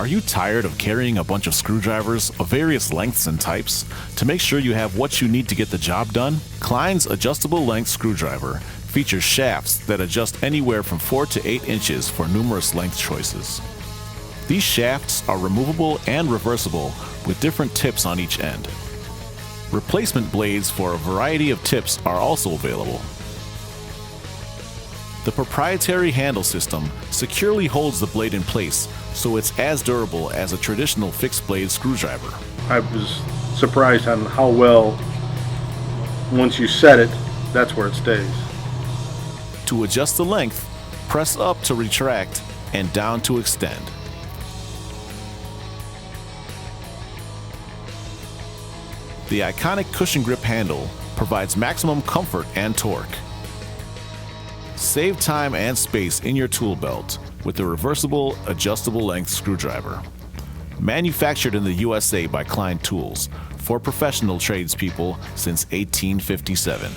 Are you tired of carrying a bunch of screwdrivers of various lengths and types to make sure you have what you need to get the job done? Klein's adjustable length screwdriver features shafts that adjust anywhere from 4 to 8 inches for numerous length choices. These shafts are removable and reversible with different tips on each end. Replacement blades for a variety of tips are also available. The proprietary handle system securely holds the blade in place, so it's as durable as a traditional fixed blade screwdriver. I was surprised on how well, once you set it, that's where it stays. To adjust the length, press up to retract and down to extend. The iconic cushion grip handle provides maximum comfort and torque. Save time and space in your tool belt with the reversible, adjustable length screwdriver. Manufactured in the USA by Klein Tools for professional tradespeople since 1857.